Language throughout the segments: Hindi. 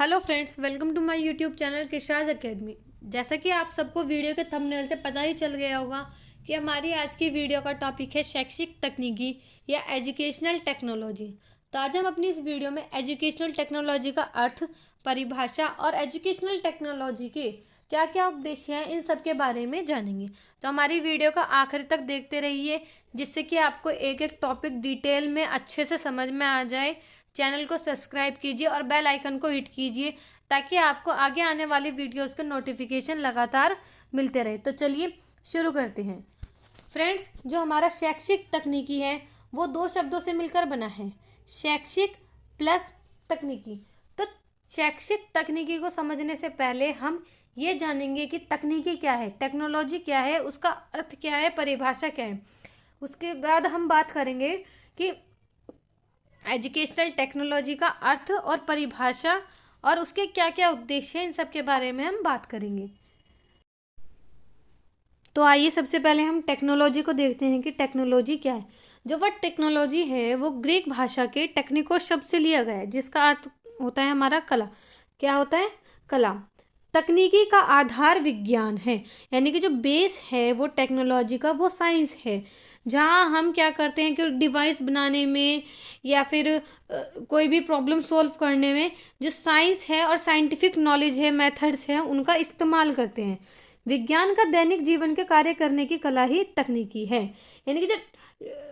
Hello friends, welcome to my YouTube channel Kishaj academy. जैसा कि आप सबको वीडियो के थंबनेल से पता ही चल गया होगा कि हमारी आज की वीडियो का टॉपिक है शैक्षिक तकनीकी या एजुकेशनल टेक्नोलॉजी। तो आज हम अपनी इस वीडियो में एजुकेशनल टेक्नोलॉजी का अर्थ, परिभाषा और एजुकेशनल टेक्नोलॉजी के क्या क्या उद्देश्य हैं, इन सब के बारे में जानेंगे। तो हमारी वीडियो का आखिर तक देखते रहिए, जिससे कि आपको एक एक टॉपिक डिटेल में अच्छे से समझ में आ जाए। चैनल को सब्सक्राइब कीजिए और बेल आइकन को हिट कीजिए ताकि आपको आगे आने वाली वीडियोस के नोटिफिकेशन लगातार मिलते रहे। तो चलिए शुरू करते हैं। फ्रेंड्स, जो हमारा शैक्षिक तकनीकी है वो दो शब्दों से मिलकर बना है, शैक्षिक प्लस तकनीकी। तो शैक्षिक तकनीकी को समझने से पहले हम ये जानेंगे कि तकनीकी क्या है, टेक्नोलॉजी क्या है, उसका अर्थ क्या है, परिभाषा क्या है। उसके बाद हम बात करेंगे कि एजुकेशनल टेक्नोलॉजी का अर्थ और परिभाषा और उसके क्या क्या उद्देश्य हैं, इन सब के बारे में हम बात करेंगे। तो आइए सबसे पहले हम टेक्नोलॉजी को देखते हैं कि टेक्नोलॉजी क्या है। जो वर्ड टेक्नोलॉजी है वो ग्रीक भाषा के टेक्निकोस शब्द से लिया गया है, जिसका अर्थ होता है हमारा कला। क्या होता है? कला। तकनीकी का आधार विज्ञान है, यानी कि जो बेस है वो टेक्नोलॉजी का वो साइंस है, जहाँ हम क्या करते हैं कि डिवाइस बनाने में या फिर कोई भी प्रॉब्लम सॉल्व करने में जो साइंस है और साइंटिफिक नॉलेज है, मेथड्स हैं, उनका इस्तेमाल करते हैं। विज्ञान का दैनिक जीवन के कार्य करने की कला ही तकनीकी है, यानी कि जो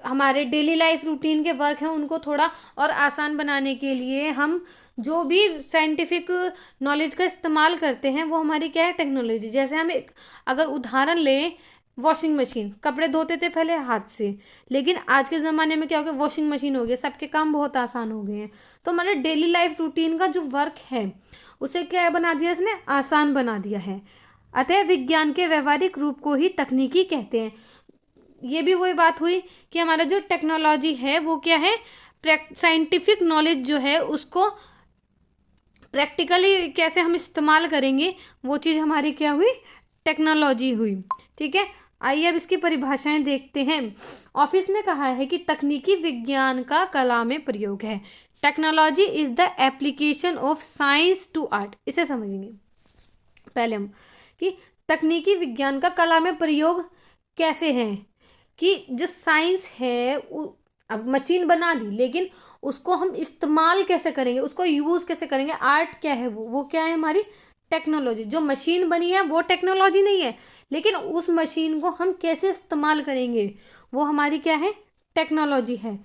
हमारे डेली लाइफ रूटीन के वर्क हैं उनको थोड़ा और आसान बनाने के लिए हम जो भी साइंटिफिक नॉलेज का इस्तेमाल करते हैं वो हमारी क्या है? टेक्नोलॉजी। जैसे हम एक अगर उदाहरण लें, वॉशिंग मशीन, कपड़े धोते थे पहले हाथ से, लेकिन आज के ज़माने में क्या हो गया? वॉशिंग मशीन हो गया, सबके काम बहुत आसान हो गए हैं। तो हमारे डेली लाइफ रूटीन का जो वर्क है उसे क्या बना दिया? इसने आसान बना दिया है। अतः विज्ञान के व्यवहारिक रूप को ही तकनीकी कहते हैं। ये भी वही बात हुई कि हमारा जो टेक्नोलॉजी है वो क्या है? साइंटिफिक नॉलेज जो है उसको प्रैक्टिकली कैसे हम इस्तेमाल करेंगे, वो चीज़ हमारी क्या हुई? टेक्नोलॉजी हुई। ठीक है, आइए अब इसकी परिभाषाएं देखते हैं। ऑफिस ने कहा है कि तकनीकी विज्ञान का कला में प्रयोग है। Technology is the application of science to art. इसे समझेंगे पहले हम कि तकनीकी विज्ञान का कला में प्रयोग कैसे है। कि जो साइंस है अब मशीन बना दी, लेकिन उसको हम इस्तेमाल कैसे करेंगे, उसको यूज़ कैसे करेंगे। आर्ट क्या है? वो क्या है? हमारी टेक्नोलॉजी। जो मशीन बनी है वो टेक्नोलॉजी नहीं है, लेकिन उस मशीन को हम कैसे इस्तेमाल करेंगे वो हमारी क्या है? टेक्नोलॉजी है।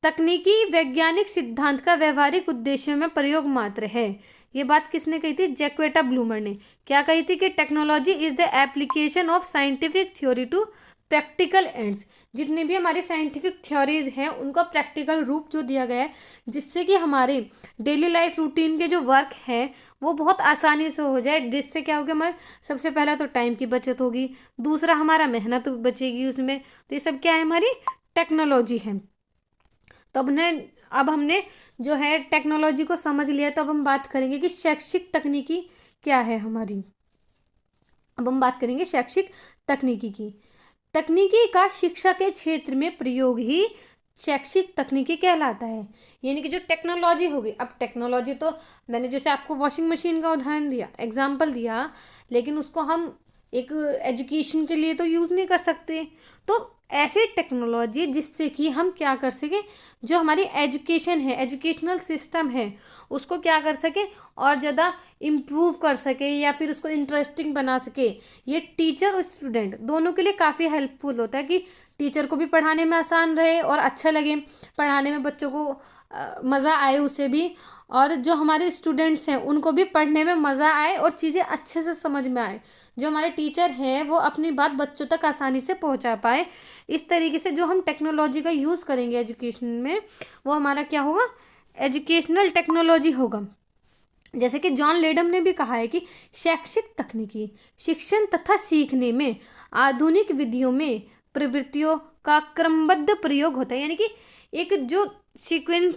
तकनीकी वैज्ञानिक सिद्धांत का व्यवहारिक उद्देश्यों में प्रयोग मात्र है। ये बात किसने कही थी? जैक्वेटा ब्लूमर ने। क्या कही थी? कि technology is the application of scientific theory to practical ends. जितनी भी हमारी साइंटिफिक थ्योरीज हैं उनका प्रैक्टिकल रूप जो दिया गया है, जिससे कि हमारे डेली लाइफ रूटीन के जो वर्क है वो बहुत आसानी से हो जाए। जिससे क्या होगा? हमारे सबसे पहला तो टाइम की बचत होगी, दूसरा हमारा मेहनत बचेगी उसमें। तो ये सब क्या है? हमारी टेक्नोलॉजी है। तो अब हमने जो है टेक्नोलॉजी को समझ लिया, तो अब हम बात करेंगे कि शैक्षिक तकनीकी क्या है हमारी। अब हम बात करेंगे शैक्षिक तकनीकी की। तकनीकी का शिक्षा के क्षेत्र में प्रयोग ही शैक्षिक तकनीकी कहलाता है। यानी कि जो टेक्नोलॉजी होगी, अब टेक्नोलॉजी तो मैंने जैसे आपको वॉशिंग मशीन का उदाहरण दिया, एग्जाम्पल दिया, लेकिन उसको हम एक एजुकेशन के लिए तो यूज़ नहीं कर सकते। तो ऐसी टेक्नोलॉजी जिससे कि हम क्या कर सकें, जो हमारी एजुकेशन है, एजुकेशनल सिस्टम है, उसको क्या कर सके और ज़्यादा इम्प्रूव कर सके या फिर उसको इंटरेस्टिंग बना सके। ये टीचर और स्टूडेंट दोनों के लिए काफ़ी हेल्पफुल होता है कि टीचर को भी पढ़ाने में आसान रहे और अच्छा लगे पढ़ाने में, बच्चों को मज़ा आए उसे भी, और जो हमारे स्टूडेंट्स हैं उनको भी पढ़ने में मज़ा आए और चीज़ें अच्छे से समझ में आए। जो हमारे टीचर हैं वो अपनी बात बच्चों तक आसानी से पहुंचा पाए। इस तरीके से जो हम टेक्नोलॉजी का यूज़ करेंगे एजुकेशन में, वो हमारा क्या होगा? एजुकेशनल टेक्नोलॉजी होगा। जैसे कि जॉन लेडम ने भी कहा है कि शैक्षिक तकनीकी शिक्षण तथा सीखने में आधुनिक विधियों में प्रवृत्तियों का क्रमबद्ध प्रयोग होता है। यानी कि एक जो सीक्वेंस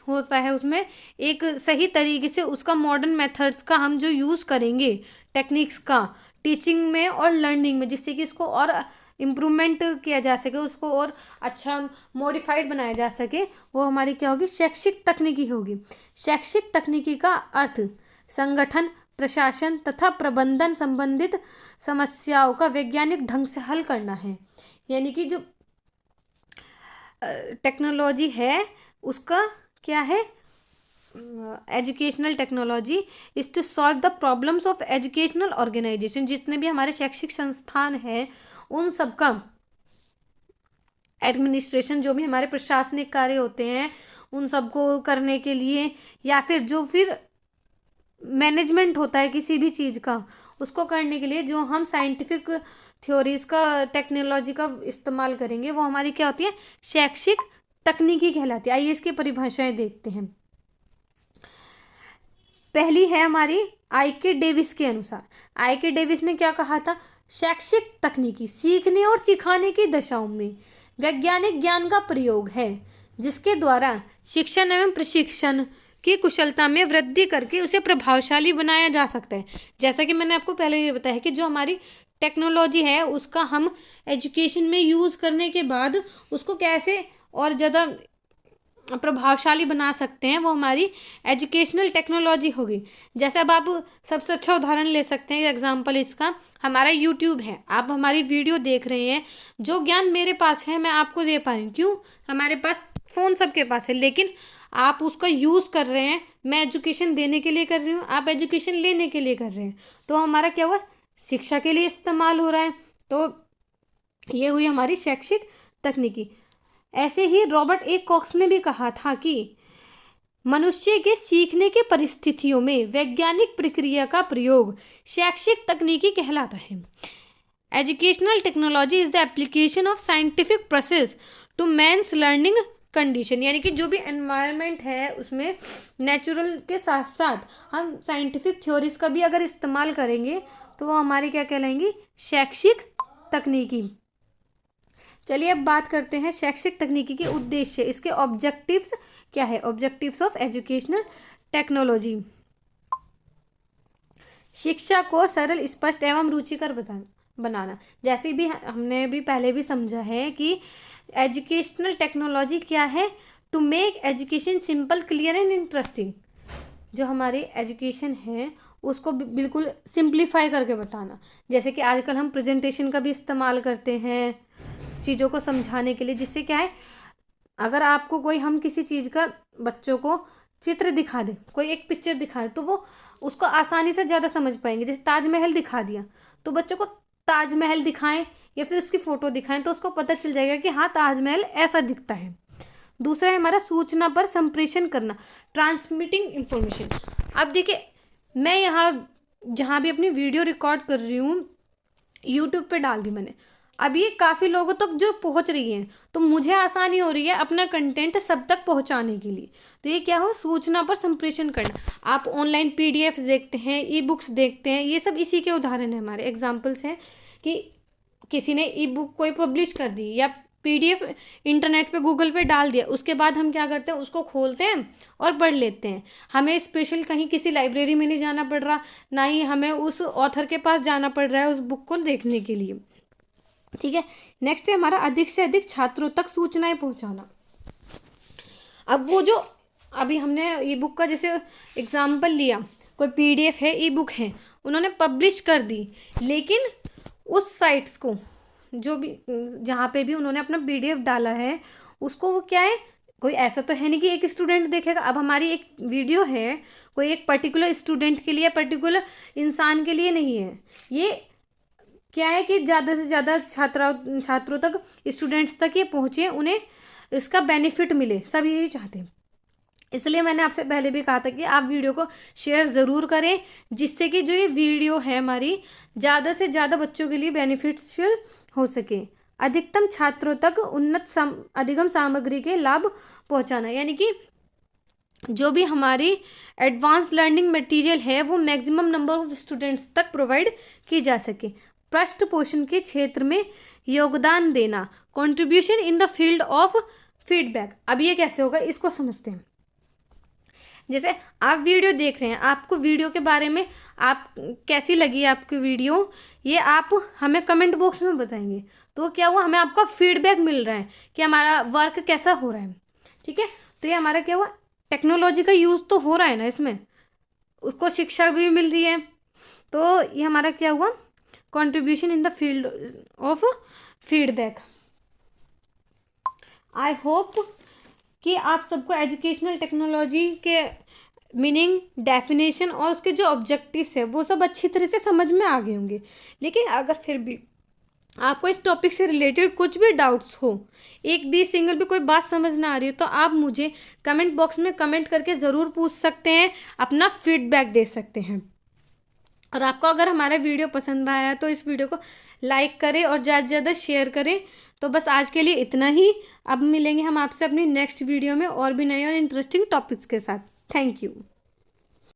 होता है उसमें एक सही तरीके से उसका मॉडर्न मेथड्स का हम जो यूज़ करेंगे, टेक्निक्स का टीचिंग में और लर्निंग में, जिससे कि इसको और इम्प्रूवमेंट किया जा सके, उसको और अच्छा मॉडिफाइड बनाया जा सके, वो हमारी क्या होगी? शैक्षिक तकनीकी होगी। शैक्षिक तकनीकी का अर्थ संगठन, प्रशासन तथा प्रबंधन संबंधित समस्याओं का वैज्ञानिक ढंग से हल करना है। यानी कि जो टेक्नोलॉजी है उसका क्या है, educational technology is to solve the problems of educational organisation. जितने भी हमारे शैक्षिक संस्थान हैं उन सब का एडमिनिस्ट्रेशन, जो भी हमारे प्रशासनिक कार्य होते हैं उन सबको करने के लिए, या फिर मैनेजमेंट होता है किसी भी चीज़ का, उसको करने के लिए जो हम साइंटिफिक थ्योरीज का, टेक्नोलॉजी का इस्तेमाल करेंगे वो हमारी क्या होती है, शैक्षिक तकनीकी कहलाती है। आइए इसकी परिभाषाएं देखते हैं। पहली है हमारी आई के डेविस के अनुसार। आई के डेविस ने क्या कहा था, शैक्षिक तकनीकी सीखने और सिखाने की दशाओं में वैज्ञानिक ज्ञान का प्रयोग है जिसके द्वारा शिक्षण एवं प्रशिक्षण की कुशलता में वृद्धि करके उसे प्रभावशाली बनाया जा सकता है। जैसा कि मैंने आपको पहले ये बताया कि जो हमारी टेक्नोलॉजी है उसका हम एजुकेशन में यूज़ करने के बाद उसको कैसे और ज़्यादा प्रभावशाली बना सकते हैं, वो हमारी एजुकेशनल टेक्नोलॉजी होगी। जैसे अब आप सबसे अच्छा उदाहरण ले सकते हैं, एग्जाम्पल इसका हमारा यूट्यूब है। आप हमारी वीडियो देख रहे हैं, जो ज्ञान मेरे पास है मैं आपको दे पा रही हूँ। क्यों, हमारे पास फ़ोन सबके पास है, लेकिन आप उसका यूज़ कर रहे हैं। मैं एजुकेशन देने के लिए कर रही हूँ, आप एजुकेशन लेने के लिए कर रहे हैं, तो हमारा क्या हुआ, शिक्षा के लिए इस्तेमाल हो रहा है। तो ये हुई हमारी शैक्षिक तकनीकी। ऐसे ही रॉबर्ट ए कॉक्स ने भी कहा था कि मनुष्य के सीखने के परिस्थितियों में वैज्ञानिक प्रक्रिया का प्रयोग शैक्षिक तकनीकी कहलाता है। Educational technology is the application of scientific process to man's learning condition. यानी कि जो भी एनवायरनमेंट है उसमें नेचुरल के साथ साथ हम साइंटिफिक थ्योरीज का भी अगर इस्तेमाल करेंगे तो वो हमारी क्या कहलाएंगी, शैक्षिक तकनीकी। चलिए अब बात करते हैं शैक्षिक तकनीकी के उद्देश्य, इसके ऑब्जेक्टिव्स क्या है। ऑब्जेक्टिव्स ऑफ एजुकेशनल टेक्नोलॉजी, शिक्षा को सरल, स्पष्ट एवं रुचिकर बनाना। जैसे भी हमने भी पहले भी समझा है कि एजुकेशनल टेक्नोलॉजी क्या है, to make education simple, clear and interesting. जो हमारी एजुकेशन है उसको बिल्कुल सिंप्लीफाई करके बताना। जैसे कि आजकल हम प्रेजेंटेशन का भी इस्तेमाल करते हैं चीज़ों को समझाने के लिए, जिससे क्या है, अगर आपको कोई हम किसी चीज़ का बच्चों को चित्र दिखा दें, कोई एक पिक्चर दिखा दे, तो वो उसको आसानी से ज़्यादा समझ पाएंगे। जैसे ताजमहल दिखा दिया तो बच्चों को ताजमहल दिखाएं या फिर उसकी फ़ोटो दिखाएं तो उसको पता चल जाएगा कि हाँ ताजमहल ऐसा दिखता है। दूसरा है हमारा सूचना पर संप्रेषण करना, ट्रांसमिटिंग इंफॉर्मेशन। अब देखिए मैं यहाँ जहाँ भी अपनी वीडियो रिकॉर्ड कर रही हूँ यूट्यूब पे डाल दी मैंने, अब ये काफ़ी लोगों तक जो पहुँच रही हैं, तो मुझे आसानी हो रही है अपना कंटेंट सब तक पहुँचाने के लिए। तो ये क्या हो, सूचना पर संप्रेषण करना। आप ऑनलाइन पीडीएफ देखते हैं, ई बुक्स देखते हैं, ये सब इसी के उदाहरण हैं, हमारे एग्जाम्पल्स हैं कि किसी ने ई बुक कोई पब्लिश कर दी या पीडीएफ इंटरनेट पे गूगल पे डाल दिया, उसके बाद हम क्या करते हैं, उसको खोलते हैं और पढ़ लेते हैं। हमें स्पेशल कहीं किसी लाइब्रेरी में नहीं जाना पड़ रहा, ना ही हमें उस ऑथर के पास जाना पड़ रहा है उस बुक को देखने के लिए। ठीक है, नेक्स्ट है हमारा अधिक से अधिक छात्रों तक सूचनाएं पहुंचाना। अब वो जो अभी हमने ई बुक का जैसे एग्जाम्पल लिया, कोई पीडीएफ है, ई बुक है, उन्होंने पब्लिश कर दी, लेकिन उस साइट्स को जो भी जहाँ पे भी उन्होंने अपना पीडीएफ डाला है उसको वो क्या है, कोई ऐसा तो है नहीं कि एक स्टूडेंट देखेगा। अब हमारी एक वीडियो है कोई एक पर्टिकुलर स्टूडेंट के लिए, पर्टिकुलर इंसान के लिए नहीं है, ये क्या है कि ज़्यादा से ज़्यादा छात्रों तक, स्टूडेंट्स तक ये पहुँचे, उन्हें इसका बेनिफिट मिले, सब यही चाहते हैं। इसलिए मैंने आपसे पहले भी कहा था कि आप वीडियो को शेयर ज़रूर करें, जिससे कि जो ये वीडियो है हमारी ज़्यादा से ज़्यादा बच्चों के लिए बेनिफिशियल हो सके। अधिकतम छात्रों तक अधिगम सामग्री के लाभ पहुंचाना, यानी कि जो भी हमारी एडवांस लर्निंग मटेरियल है वो मैक्सिमम नंबर ऑफ स्टूडेंट्स तक प्रोवाइड की जा सके। पृष्ठ पोषण के क्षेत्र में योगदान देना, contribution in the field of feedback. अब ये कैसे होगा इसको समझते हैं। जैसे आप वीडियो देख रहे हैं, आपको वीडियो के बारे में आप कैसी लगी आपकी वीडियो, ये आप हमें कमेंट बॉक्स में बताएंगे, तो क्या हुआ, हमें आपका फीडबैक मिल रहा है कि हमारा वर्क कैसा हो रहा है। ठीक है, तो ये हमारा क्या हुआ, टेक्नोलॉजी का यूज़ तो हो रहा है ना इसमें, उसको शिक्षा भी मिल रही है। तो ये हमारा क्या हुआ, contribution in the field of feedback. I hope कि आप सबको एजुकेशनल टेक्नोलॉजी के मीनिंग, डेफिनेशन और उसके जो ऑब्जेक्टिव्स है वो सब अच्छी तरह से समझ में आ गए होंगे। लेकिन अगर फिर भी आपको इस टॉपिक से रिलेटेड कुछ भी डाउट्स हो, एक भी सिंगल भी कोई बात समझ ना आ रही हो, तो आप मुझे कमेंट बॉक्स में कमेंट करके ज़रूर पूछ सकते हैं, अपना फीडबैक दे सकते हैं। और आपको अगर हमारा वीडियो पसंद आया तो इस वीडियो को लाइक करें और ज़्यादा से ज़्यादा शेयर करें। तो बस आज के लिए इतना ही। अब मिलेंगे हम आपसे अपनी नेक्स्ट वीडियो में और भी नए और इंटरेस्टिंग टॉपिक्स के साथ। Thank you.